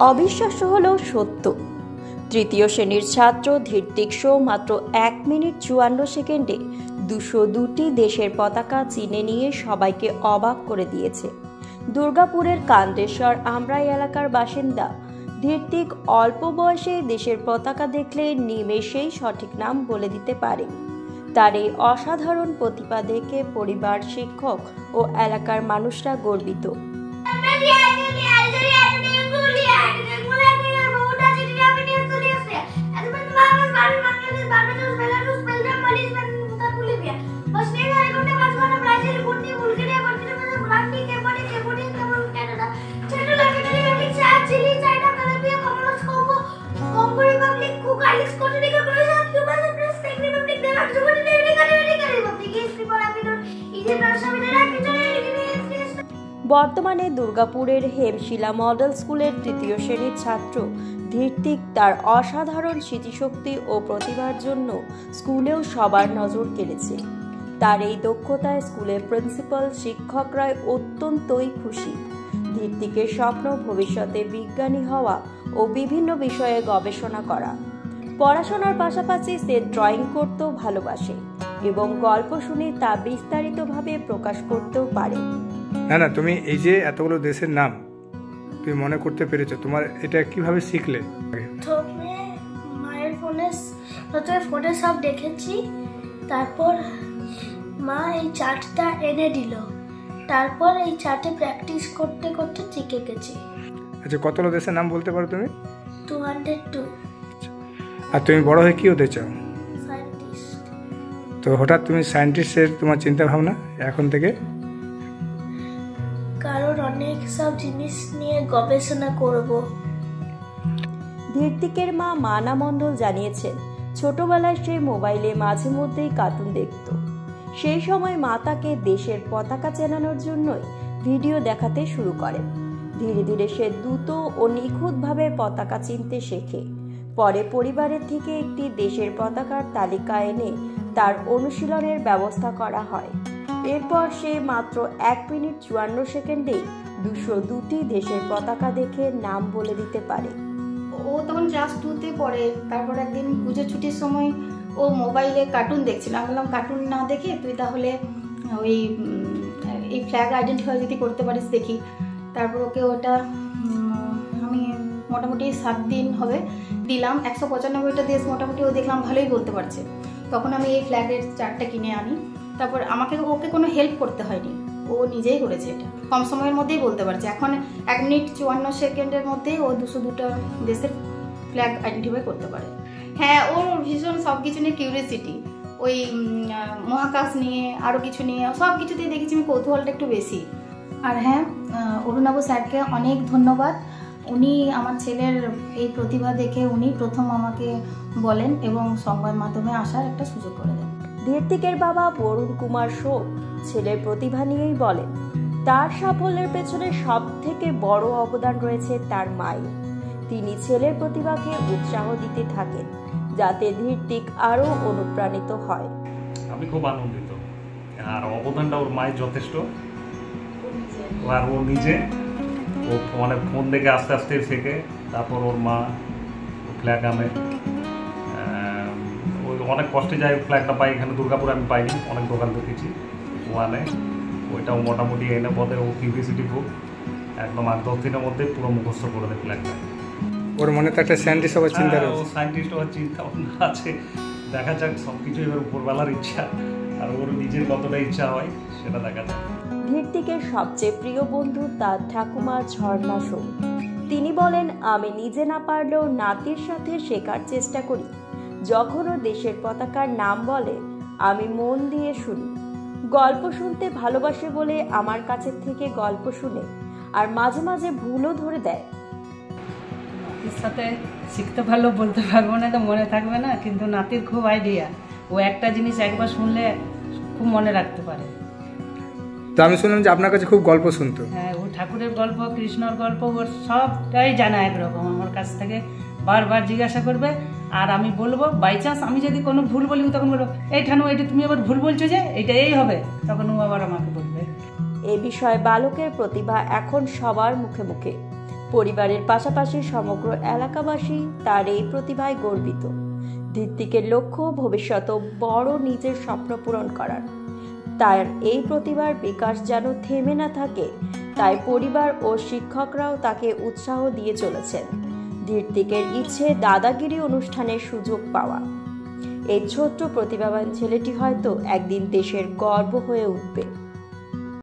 অবিশ্বাস্য হলেও সত্য, তৃতীয় শ্রেণীর ছাত্র ধৃতিক শো মাত্র 1 মিনিট 54 সেকেন্ডে 202টি দেশের পতাকা চিনে নিয়ে সবাইকে অবাক করে দিয়েছে। দুর্গাপুরের কান্দেশ্বর আমরাই এলাকার বাসিন্দা ধৃতিক অল্প বয়সে দেশের পতাকা দেখলে নিমেষেই সঠিক নাম বলে দিতে পারে। তার এই অসাধারণ প্রতিভা দেখে পরিবার, শিক্ষক ও এলাকার মানুষরা গর্বিত। বর্তমানে দুর্গাপুরের হেমশিলা মডেল স্কুলের তৃতীয় শ্রেণীর ছাত্র ধৃতিক তার অসাধারণ স্মৃতিশক্তি ও প্রতিভার জন্য স্কুলেও সবার নজর কেড়েছে। তার এই দক্ষতায় স্কুলের প্রিন্সিপাল, শিক্ষকরা অত্যন্তই খুশি। ধৃতিকের স্বপ্ন ভবিষ্যতে বিজ্ঞানী হওয়া ও বিভিন্ন বিষয়ে গবেষণা করা। পড়াশোনার পাশাপাশি সে ড্রয়িং করতেও ভালোবাসে এবং গল্প শুনে তা বিস্তারিতভাবে প্রকাশ করতেও পারে। না, তুমি এই যে এতগুলো দেশের নাম তুমি মনে করতে পেরেছো, তোমার এটা কিভাবে শিখলে? মায়ের ফোনে সব দেখেছি, তারপর মা এই চার্টটা এনে দিল, তারপর এই চার্টে প্র্যাকটিস করতে করতে শিখে গেছি। আচ্ছা, কতগুলো দেশের নাম বলতে পারো তুমি? 202। আর তুমি বড় হয়ে কি হতে চাও? সায়েন্টিস্ট। তো হঠাৎ তুমি সায়েন্টিস্টের তোমার চিন্তা ভাবনা এখন থেকে? কারণ অনেক সব জিনিস নিয়ে গবেষণা করব। ধৃতিকের মা মানা মণ্ডল জানিয়েছেন, ছোটবেলায় সে মোবাইলে মাঝে মধ্যেই কার্টুন দেখত। সেই সময় মা তাকে দেশের পতাকা চেনানোর জন্যই ভিডিও দেখাতে শুরু করে। ধীরে ধীরে সে দ্রুত ও নিখুঁতভাবে পতাকা চিনতে শেখে। পরে পরিবারের থেকে একটি দেশের পতাকার তালিকা এনে তার অনুশীলনের ব্যবস্থা করা হয়। এরপর সে মাত্র 1 মিনিট 54 সেকেন্ডেই 202টি দেশের পতাকা দেখে নাম বলে দিতে পারে। ও তখন ক্লাস 2তে পড়ে। তারপর একদিন পুজো ছুটির সময় ও মোবাইলে কার্টুন দেখছিল। আমি বললাম, কার্টুন না দেখে তুই তাহলে ওই এই ফ্ল্যাগ আইডেন্টিফাই যদি করতে পারিস দেখি। তারপর ওকে ওটা আমি মোটামুটি 7 দিন হবে দিলাম। 195টা দেশ মোটামুটি ও দেখলাম ভালোই বলতে পারছে। তখন আমি এই ফ্ল্যাগের চার্টটা কিনে আনি। তারপর ওকে কোনো হেল্প করতে হয়নি, ও নিজেই করেছে। এটা কম সময়ের মধ্যেই বলতে পারছে। এখন 1 মিনিট 54 সেকেন্ডের মধ্যেই ও 202টা দেশের ফ্ল্যাগ আইডেন্টিফাই করতে পারে। হ্যাঁ, ওর ভীষণ সব কিছু নিয়ে কিউরিয়াসিটি, ওই মহাকাশ নিয়ে আরও কিছু নিয়ে সব কিছুতেই দেখেছি আমি কৌতূহলটা একটু বেশি। আর হ্যাঁ, অরুণাব স্যারকে অনেক ধন্যবাদ। উনি আমার ছেলের এই প্রতিভা দেখে উনি প্রথম আমাকে বলেন এবং সংবাদ মাধ্যমে আসার একটা সুযোগ করে দেন। ধৃতিকের বাবা বরুণ কুমার শো ছেলের প্রতিভা নিয়েই বলেন, তার সাফল্যের পেছনে সব থেকে বড় অবদান রয়েছে তার মায়ের। তিনি ছেলের প্রতিভাকে উৎসাহ দিতে থাকেন যাতে ধৃতিক আরো অনুপ্রাণিত হয়। আমি খুব আনন্দিত, আর অবদানটা ওর মায়ের যথেষ্ট। আর ও নিজে ও মানে ফোন দেখে আস্তে আস্তে শেখে। তারপর ওর মা ফ্ল্যাগ আনে, ওই অনেক কষ্টে যায় ফ্ল্যাগটা পাই। এখানে দুর্গাপুরে আমি পাইনি, অনেক দোকান দেখেছি। ও আনে, ওইটাও মোটামুটি এনে পথে ও কিউরিয়াসিটি খুব, একদম 8-10 দিনের মধ্যে পুরো মুখস্থ করে দেয় ফ্ল্যাগটা। ওর মনে তো একটা সায়েন্টিস্ট হওয়ার চিন্তা রয়েছে। ও সায়েন্টিস্ট হওয়ার চিন্তা ভাবনা আছে। দেখা যাক, সব কিছু এবার উপরবেলার ইচ্ছা, আর ওর নিজের কতটা ইচ্ছা হয় সেটা দেখা যাক। ধৃতিকের সবচেয়ে প্রিয় বন্ধু তার ঠাকুমা ঝর্ণা শো। তিনি বলেন, আমি নিজে না পারলেও নাতির সাথে শেখার চেষ্টা করি। যখন ও দেশের পতাকার নাম বলে আমি মন দিয়ে শুনি। গল্প শুনতে ভালোবাসে বলে আমার কাছে থেকে গল্প শুনে আর মাঝে মাঝে ভুলও ধরে দেয়। নাতির সাথে শিখতে পারলো বলতে পারবো না, তো মনে থাকবে না, কিন্তু নাতির খুব আইডিয়া। ও একটা জিনিস একবার শুনলে খুব মনে রাখতে পারে। তো আমি শুনলাম যে আপনার কাছে খুব গল্প শুনতো। হ্যাঁ, ও ঠাকুরের গল্প, কৃষ্ণর গল্প, ওর সবটাই জানা একরকম। আমার কাছ থেকে বারবার জিজ্ঞাসা করবে, আর আমি বলবো, বাই চান্স আমি যদি কোনো ভুল বলি তখন বলবো, এই ঠানু এটা তুমি আবার ভুল বলছো যে, এটা এই হবে, তখন ও আবার আমাকে বলবে। এ বিষয়ে বালকের প্রতিভা এখন সবার মুখে মুখে। পরিবারের পাশাপাশি সমগ্র এলাকাবাসী তার এই প্রতিভায় গর্বিত। ঋত্বিকের লক্ষ্য ভবিষ্যতে বড় নিজের স্বপ্ন পূরণ করার। তার এই প্রতিভার বিকাশ যেন থেমে না থাকে, তাই পরিবার ও শিক্ষকরাও তাকে উৎসাহ দিয়ে চলেছেন। ঋত্বিকের ইচ্ছে দাদাগিরি অনুষ্ঠানের সুযোগ পাওয়া। এই ছোট্ট প্রতিভাবান ছেলেটি হয়তো একদিন দেশের গর্ব হয়ে উঠবে।